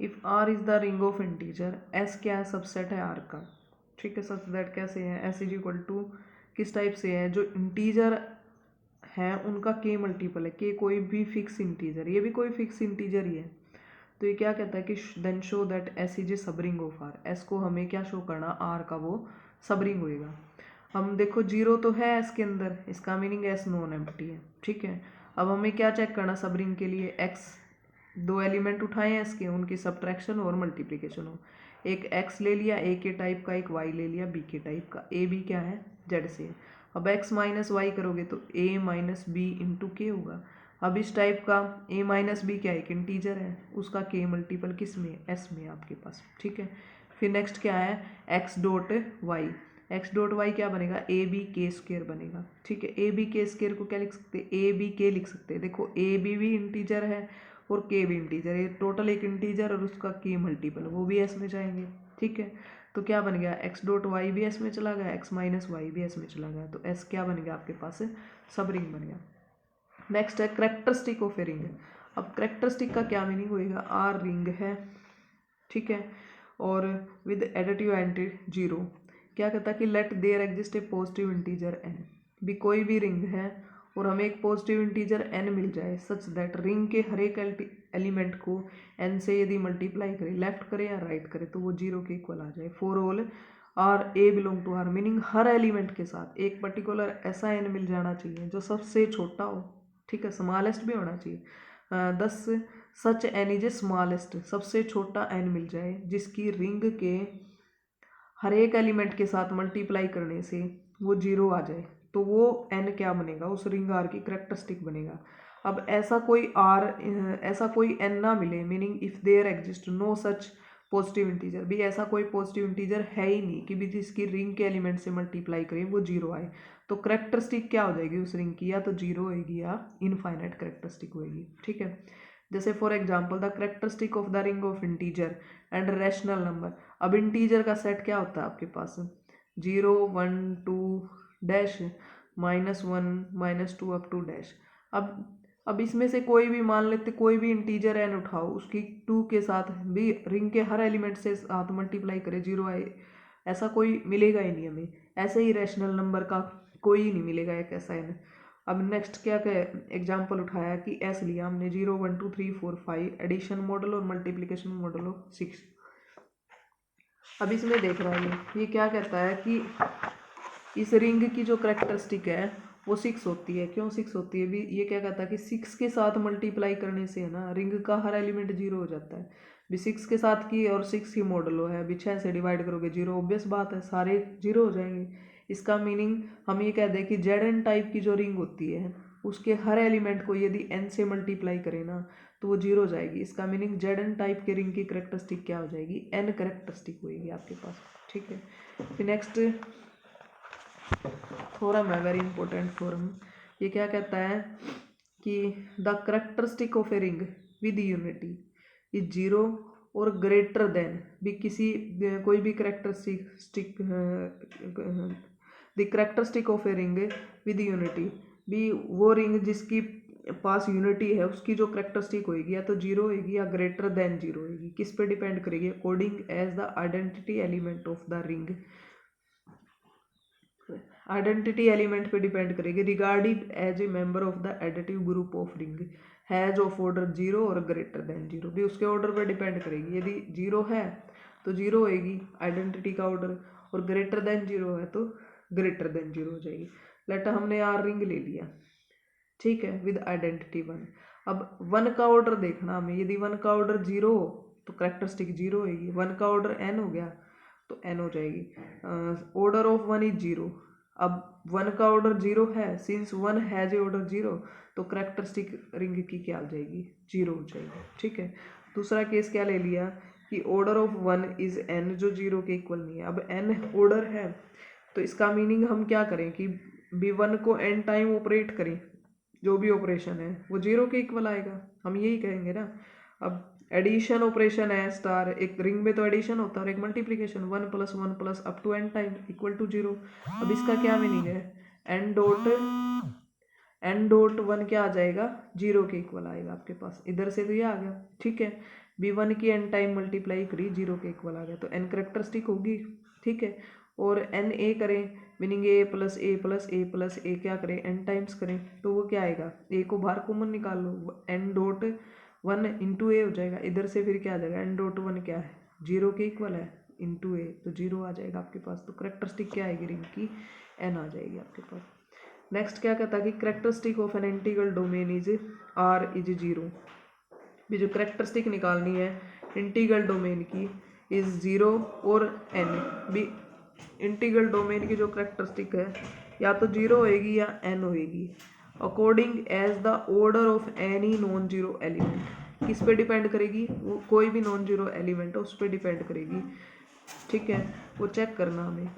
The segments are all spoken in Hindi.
If R is the ring of integer, S क्या है, सबसेट है आर का, ठीक है। सच दैट कैसे है, एस इज इक्वल टू किस टाइप से है, जो इंटीजर है उनका के मल्टीपल है, के कोई भी फिक्स इंटीजर, ये भी कोई फिक्स इंटीजर ही है। तो ये क्या कहता है कि then show that S is a subring of R, S को हमें क्या शो करना, आर का वो सबरिंग होएगा। हम देखो जीरो तो है एस के अंदर, इसका मीनिंग एस नॉन एम्प्टी है, ठीक है। अब हमें क्या चेक करना सबरिंग के लिए, एक्स, दो एलिमेंट उठाए एस के, उनकी सब्ट्रैक्शन और मल्टीप्लिकेशन हो, एक एक्स ले लिया ए के टाइप का, एक वाई ले लिया बी के टाइप का, ए बी क्या है जेड से। अब एक्स माइनस वाई करोगे तो ए माइनस बी इंटू के होगा। अब इस टाइप का a माइनस बी क्या है, एक इंटीजर है, उसका k मल्टीपल किस में, s में आपके पास, ठीक है। फिर नेक्स्ट क्या है, x dot y, x dot y क्या बनेगा, ए बी के स्केयर बनेगा, ठीक है। ए बी के स्केयर को क्या लिख सकते हैं, ए बी के लिख सकते हैं। देखो ए बी भी इंटीजर है और के भी इंटीजर है, टोटल एक इंटीजर और उसका के मल्टीपल वो भी एस में जाएंगे, ठीक है। तो क्या बन गया, एक्स डॉट वाई भी एस में चला गया, एक्स माइनस वाई भी एस में चला गया, तो एस क्या बन गया आपके पास, सब रिंग बन गया। नेक्स्ट है करेक्टरिस्टिक ऑफ ए रिंग। अब करेक्टरिस्टिक का क्या मीनिंग होएगा, आर रिंग है, ठीक है, और विद एडिटिव एंटी जीरो, क्या कहता है कि let there exist a positive integer n, भी कोई भी रिंग है और हमें एक पॉजिटिव इंटीजर एन मिल जाए सच दैट रिंग के हर एक एलिमेंट को एन से यदि मल्टीप्लाई करें, लेफ्ट करें या राइट करें, तो वो जीरो के इक्वल आ जाए for all r a belong to R, meaning हर एलिमेंट के साथ एक पर्टिकुलर ऐसा एन मिल जाना चाहिए जो सबसे छोटा हो, ठीक है, स्मॉलेस्ट भी होना चाहिए। 10 such an is a smallest, सबसे छोटा एन मिल जाए जिसकी रिंग के हर एक एलिमेंट के साथ मल्टीप्लाई करने से वो जीरो आ जाए, तो वो एन क्या बनेगा, उस रिंग आर की करेक्टरिस्टिक बनेगा। अब ऐसा कोई एन ना मिले, meaning if there exist no such positive integer, भी ऐसा कोई पॉजिटिव इंटीजर है ही नहीं कि भी जिसकी रिंग के एलिमेंट से मल्टीप्लाई करें वो जीरो आए, तो करेक्टरिस्टिक क्या हो जाएगी उस रिंग की, या तो जीरो होगी या इनफाइनाइट करेक्टरिस्टिक होगी, ठीक है। जैसे for example the characteristic of the ring of integer and rational number. अब इंटीजर का सेट क्या होता है आपके पास, 0 1 2 डैश -1 -2 अप टू डैश। अब इसमें से कोई भी मान लेते, कोई भी इंटीजर एन उठाओ, उसकी 2 के साथ भी रिंग के हर एलिमेंट से साथ मल्टीप्लाई करें, जीरो आए, ऐसा कोई मिलेगा ही नहीं हमें। ऐसे ही रैशनल नंबर का कोई नहीं मिलेगा एक ऐसा एन। अब नेक्स्ट क्या एग्जांपल उठाया कि एस लिया हमने, 0 1 2 3 4 5 एडिशन मॉडल और मल्टीप्लिकेशन मॉडल ऑफ 6। अब इसमें देख रहा है ये क्या कहता है कि इस रिंग की जो करेक्टरिस्टिक है वो 6 होती है। क्यों 6 होती है, भी ये क्या कहता है कि 6 के साथ मल्टीप्लाई करने से है ना, रिंग का हर एलिमेंट जीरो हो जाता है। भी 6 के साथ की और 6 की मॉडल है, भी 6 से डिवाइड करोगे जीरो, ऑब्वियस बात है सारे जीरो हो जाएंगे। इसका मीनिंग हम ये कह दें कि जेड एन टाइप की जो रिंग होती है उसके हर एलिमेंट को यदि एन से मल्टीप्लाई करें ना तो वो जीरो हो जाएगी। इसका मीनिंग जेड एन टाइप के रिंग की करेक्टरिस्टिक क्या हो जाएगी, एन करेक्टरिस्टिक होगी आपके पास, ठीक है। फिर नेक्स्ट थोरम है, वेरी इंपॉर्टेंट थोरम। ये क्या कहता है कि the characteristic of a ring with unity is zero और ग्रेटर देन, भी किसी कोई भी characteristic the characteristic of a ring with unity, भी वो रिंग जिसकी पास यूनिटी है उसकी जो करेक्टरिस्टिक होगी या तो जीरो होगी या ग्रेटर देन जीरो होगी। किस पे डिपेंड करेगी, according as the identity element of the ring, identity element पे डिपेंड करेगी, regarded as a member of the additive group of ring has of order zero और ग्रेटर देन जीरो, भी उसके ऑर्डर पे डिपेंड करेगी। यदि जीरो है तो जीरो होएगी आइडेंटिटी का ऑर्डर, और ग्रेटर देन जीरो है तो ग्रेटर देन जीरो हो जाएगी। लेट हमने आर रिंग ले लिया, ठीक है, विद आइडेंटिटी 1। अब 1 का ऑर्डर देखना हमें, यदि 1 का ऑर्डर जीरो हो तो करेक्टरिस्टिक जीरो होगी, 1 का ऑर्डर एन हो गया तो एन हो जाएगी। ऑर्डर ऑफ 1 इज जीरो, अब 1 का ऑर्डर जीरो है, since 1 has a order zero तो करेक्टरिस्टिक रिंग की क्या हो जाएगी, जीरो हो जाएगी, ठीक है। दूसरा केस क्या ले लिया कि ऑर्डर ऑफ 1 इज एन, जो जीरो के इक्वल नहीं है। अब एन ऑर्डर है तो इसका मीनिंग हम क्या करें कि B1 को n टाइम ऑपरेट करें, जो भी ऑपरेशन है वो जीरो के इक्वल आएगा, हम यही कहेंगे ना। अब एडिशन ऑपरेशन है स्टार, एक रिंग में तो एडिशन होता है और एक multiplication, 1 + 1 + up to n time equal to zero. अब इसका क्या मीनिंग है, n डॉट 1 क्या आ जाएगा, जीरो के इक्वल आएगा आपके पास, इधर से तो ये आ गया, ठीक है। बी वन की एन टाइम मल्टीप्लाई करी, 0 के इक्वल आ गया, तो एन करेक्टरिस्टिक होगी, ठीक है। और एन ए करें, मीनिंग ए प्लस ए प्लस ए प्लस ए क्या करें, एन टाइम्स करें, तो वो क्या आएगा, ए को बाहर कॉमन निकाल लो, एन डॉट वन इंटू ए हो जाएगा, इधर से फिर क्या आ जाएगा, एन डॉट वन क्या है, 0 के इक्वल है, इंटू ए, तो 0 आ जाएगा आपके पास। तो करेक्टरिस्टिक क्या आएगी रिंग की, एन आ जाएगी आपके पास। नेक्स्ट क्या कहता है कि characteristic of an integral domain is R is 0। भी जो करेक्टरिस्टिक निकालनी है इंटीग्रल डोमेन की इज 0 और एन, भी इंटीग्रल डोमेन की जो करेक्टरिस्टिक है या तो 0 होएगी या एन होएगी, according as the order of any non zero element. किस पे डिपेंड करेगी, वो कोई भी नॉन जीरो एलिमेंट है उस पर डिपेंड करेगी, ठीक है, वो चेक करना हमें।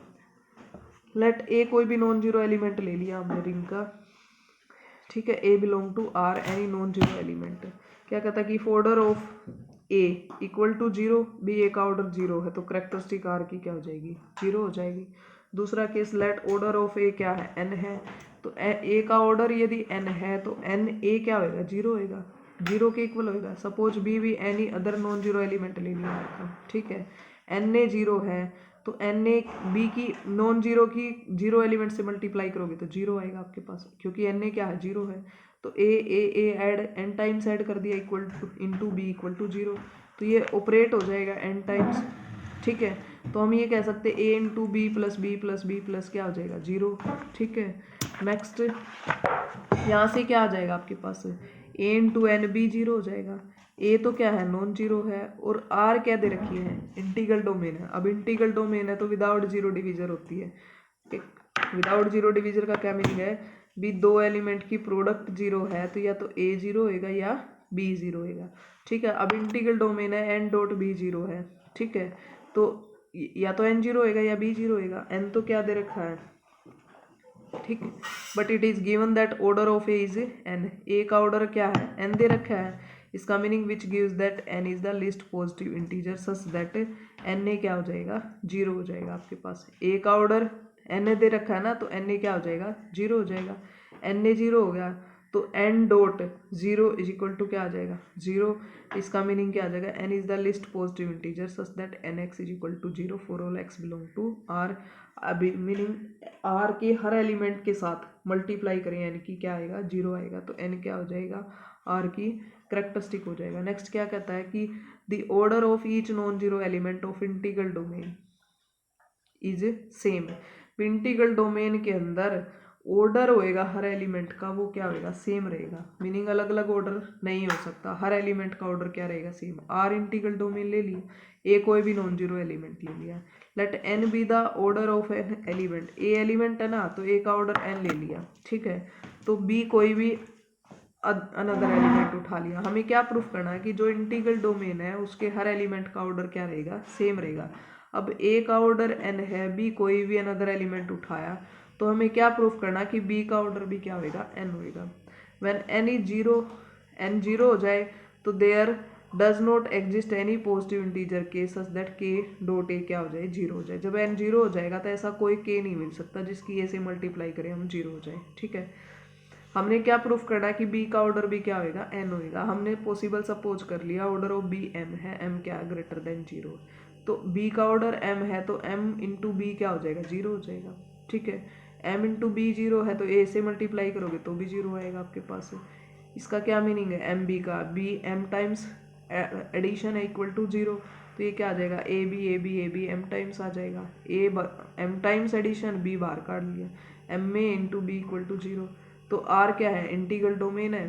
लेट ए कोई भी नॉन जीरो एलिमेंट ले लिया हमने रिंग का, ठीक है, a belong to R any non zero element. क्या कहता है कि if order of a equal to 0, भी ए का ऑर्डर 0 है तो करेक्टरिस्टिक आर की क्या हो जाएगी, 0 हो जाएगी। दूसरा केस, लेट ऑर्डर ऑफ ए क्या है, एन है, तो ए का ऑर्डर यदि एन है तो एन ए क्या होएगा, 0 होएगा, 0 के इक्वल होएगा। सपोज बी भी any other non zero element ले लिया आपका, ठीक है, एन ए 0 है तो एन ए बी की नॉन जीरो की 0 एलिमेंट से मल्टीप्लाई करोगे तो 0 आएगा आपके पास, क्योंकि एन ए क्या है, 0 है। तो a add n times add कर दिया equal to into b equal to 0, तो ये ऑपरेट हो जाएगा एन टाइम्स, ठीक है। तो हम ये कह सकते हैं a into b plus b plus b plus क्या हो जाएगा, 0, ठीक है। नेक्स्ट यहाँ से क्या आ जाएगा आपके पास, ए इंटू एन बी 0 हो जाएगा, ए तो क्या है, नॉन जीरो है, और आर क्या दे रखी है, इंटीग्रल डोमेन है। अब इंटीग्रल डोमेन है तो विदाउट जीरो डिवीजर होती है, विदाउट जीरो डिवीजर का क्या मीनिंग है, भी दो एलिमेंट की प्रोडक्ट 0 है तो या तो ए 0 होएगा या बी 0 होएगा, ठीक है। अब इंटीग्रल डोमेन है एन डॉट बी 0 है, ठीक है, तो या तो एन 0 होएगा या बी 0 होएगा, एन तो क्या दे रखा है, ठीक, but it is given that order of a is n, a का ऑर्डर क्या है, एन दे रखा है, इसका meaning which gives that n is the least positive integer such that n a क्या हो जाएगा, 0 हो जाएगा आपके पास। ए का ऑर्डर एन ए दे रखा है ना, तो एन ए क्या हो जाएगा, 0 हो जाएगा। एन ए 0 हो गया तो n dot 0 is equal to क्या आ जाएगा, 0, इसका मीनिंग क्या आ जाएगा, n is the least positive integer such that n x is equal to 0 for all x belong to R. अभी मीनिंग आर के हर एलिमेंट के साथ मल्टीप्लाई करें एन की क्या आएगा, 0 आएगा, तो एन क्या हो जाएगा, आर की करेक्टरिस्टिक हो जाएगा। नेक्स्ट क्या कहता है कि the order of each non zero element of integral domain is same. Integral domain के अंदर ऑर्डर होएगा हर एलिमेंट का, वो क्या होएगा, सेम रहेगा, मीनिंग अलग अलग ऑर्डर नहीं हो सकता, हर एलिमेंट का ऑर्डर क्या रहेगा, सेम। आर इंटीग्रल डोमेन ले लिया, ए कोई भी नॉन जीरो एलिमेंट ले लिया, let n be the order of an element, a element है ना तो ए का ऑर्डर एन ले लिया, ठीक है, तो बी कोई भी अनदर एलिमेंट उठा लिया। हमें क्या प्रूफ करना है कि जो इंटीग्रल डोमेन है उसके हर एलिमेंट का ऑर्डर क्या रहेगा, सेम रहेगा। अब ए का ऑर्डर एन है, बी कोई भी अनदर एलिमेंट उठाया, तो हमें क्या प्रूफ करना कि बी का ऑर्डर भी क्या होएगा, एन होएगा। व्हेन एन इज 0, एन 0 हो जाए तो there does not exist any positive integer के सच दैट के डॉट ए क्या हो जाए, 0 हो जाए। जब एन 0 हो जाएगा तो ऐसा कोई के नहीं मिल सकता जिसकी ए से मल्टीप्लाई करें हम 0 हो जाए, ठीक है। हमने क्या प्रूफ करना है कि बी का ऑर्डर भी क्या होएगा, एन होएगा। हमने पॉसिबल सपोज कर लिया ऑर्डर ऑफ बी एम है, एम क्या है, ग्रेटर देन 0, तो बी का ऑर्डर एम है तो एम इंटू बी क्या हो जाएगा, 0 हो जाएगा, ठीक है। एम इंटू बी 0 है तो ए से मल्टीप्लाई करोगे तो भी 0 आएगा आपके पास। इसका क्या मीनिंग है, एम बी का, बी एम टाइम्स एडिशन है इक्वल टू 0, तो ये क्या आ जाएगा, a b a b a b m times आ जाएगा, a m times addition, b बाहर काट लिया, m a into b equal to 0। तो आर क्या है, इंटीग्रल डोमेन है,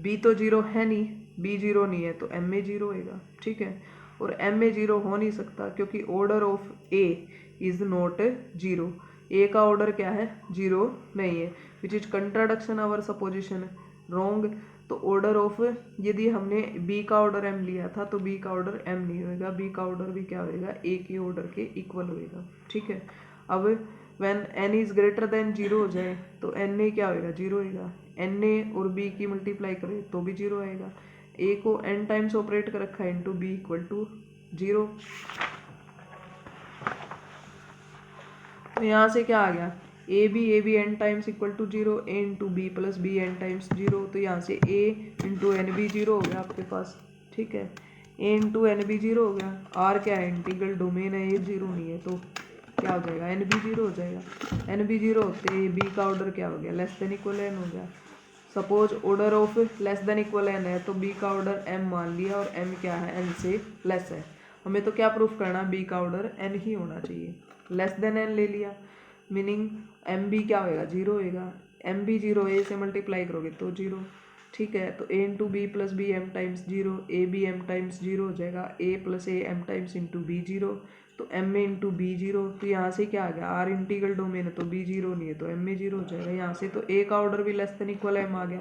बी तो 0 है नहीं, बी 0 नहीं है तो एम ए 0 होएगा, ठीक है। और एम ए 0 हो नहीं सकता क्योंकि order of a is not 0, a का ऑर्डर क्या है, 0 नहीं है, which is contradiction our supposition wrong. तो ऑर्डर ऑफ, यदि हमने बी का ऑर्डर एम लिया था तो बी का ऑर्डर एम नहीं होएगा, बी का ऑर्डर भी क्या होएगा, ए के ऑर्डर के इक्वल होएगा, ठीक है। अब when an is greater than 0 हो जाए तो एन ए क्या होएगा, 0 होएगा, एन ए और बी की मल्टीप्लाई करें तो भी 0 आएगा, ए को एन टाइम्स ऑपरेट कर रखा है इंटू बी इक्वल टू 0। तो यहाँ से क्या आ गया, a b n times equal to 0, a into b plus b n times 0, तो यहाँ से ए इंटू एन भी 0 हो गया आपके पास, ठीक है। ए इंटू एन भी जीरो हो गया। आर क्या है, इंटीग्रल डोमेन है, ए जीरो नहीं है तो क्या हो जाएगा, एन भी जीरो हो जाएगा। एन भी जीरो होते बी का ऑर्डर क्या हो गया, लेस देन इक्वल एन हो गया। Suppose order of less than equal n है तो बी का ऑर्डर एम मान लिया और एम क्या है, एन से लेस है। हमें तो क्या प्रूफ करना, बी का ऑर्डर एन ही होना चाहिए। लेस देन एन ले लिया, मीनिंग एम भी क्या होएगा, जीरो होएगा। एम भी जीरो, ए से मल्टीप्लाई करोगे तो जीरो। ठीक है, तो a into b plus b m times zero, a b m times zero हो जाएगा। A plus a m times into b zero, तो एम में इंटू बी जीरो। तो यहाँ से क्या आ गया, आर इंटीग्रल डोमेन है तो बी जीरो नहीं है तो एम में जीरो हो जाएगा। यहाँ से तो ए का ऑर्डर भी लेस देन इक्वल एम आ गया।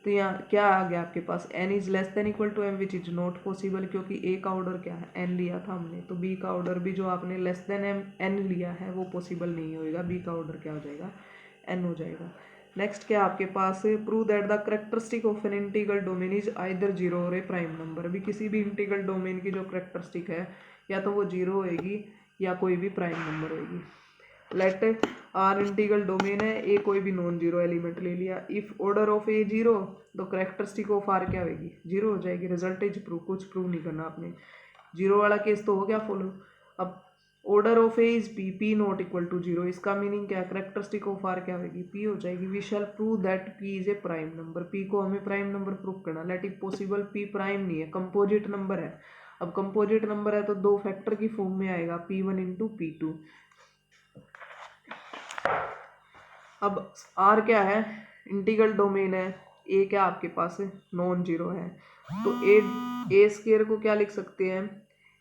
तो यहाँ क्या आ गया आपके पास, n is less than equal to m which is not possible, क्योंकि ए का ऑर्डर क्या है, एन लिया था हमने। तो बी का ऑर्डर भी जो आपने लेस देन एम एन लिया है वो पॉसिबल नहीं होएगा। बी का ऑर्डर क्या हो जाएगा, एन हो जाएगा। नेक्स्ट क्या आपके पास, prove that the characteristic of an integral domain is either zero or a prime number. अभी किसी भी इंटीग्रल डोमेन की जो करेक्टरिस्टिक है या तो वो जीरो होएगी या कोई भी प्राइम नंबर होएगी। लेट आर इंटीग्रल डोमेन है, ए कोई भी नॉन जीरो एलिमेंट ले लिया। If order of A zero तो करेक्टरिस्टिक ऑफ आर क्या होगी, जीरो हो जाएगी। रिजल्ट इज प्रूव, कुछ प्रूव नहीं करना आपने, जीरो वाला केस तो हो गया फॉलो। अब order of a is p, p not equal to zero, इसका मीनिंग क्या है, करेक्टरिस्टिक ऑफ आर क्या होगी, पी हो जाएगी। We shall prove that p is a prime number, p को हमें प्राइम नंबर प्रूव करना। Let it possible, p prime नहीं है, कंपोजिट नंबर है। अब कंपोजिट नंबर है तो दो फैक्टर की फॉर्म में आएगा, p one into p two. अब आर क्या है, इंटीग्रल डोमेन है, ए क्या आपके पास नॉन जीरो है, तो ए स्क्वायर को क्या लिख सकते हैं,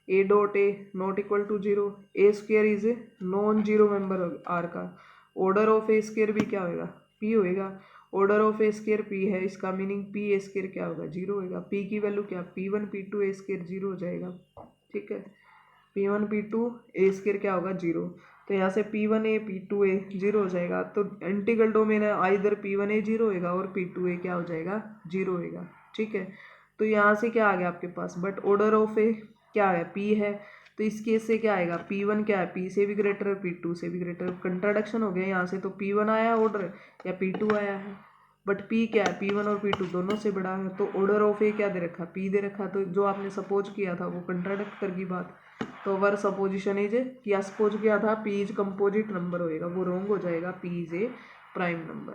a dot a not equal to zero. A square is non zero member R का। ऑर्डर ऑफ ए स्क्वायर भी क्या होएगा, पी होएगा। Order of a square p है, इसका मीनिंग पी ए स्क्वायर क्या होगा, जीरो होएगा। पी की वैल्यू क्या, p one p two a square zero हो जाएगा। ठीक है, p one p two a square क्या होगा, जीरो। तो यहाँ से p one a p two a zero हो जाएगा। तो इंटीग्रल डोमेन है, either p one a zero होएगा और पी टू ए क्या हो जाएगा, जीरो होएगा। ठीक है, तो यहाँ से क्या आ गया आपके पास, बट ऑर्डर ऑफ ए क्या है, पी है, तो इस केस से क्या आएगा, पी वन क्या है, पी से भी ग्रेटर पी टू से भी ग्रेटर। कंट्राडिक्शन हो गया यहाँ से, तो पी वन आया ऑर्डर या पी टू आया है, बट पी क्या है, पी वन और पी टू दोनों से बड़ा है। तो ऑर्डर ऑफ ए क्या दे रखा, पी दे रखा। तो जो आपने सपोज किया था वो कंट्राडिक्ट कर गई बात। तो अवर सपोजिशन इज, क्या सपोज किया था, पी इज कंपोजिट नंबर होएगा, वो रॉन्ग हो जाएगा, P is a prime number.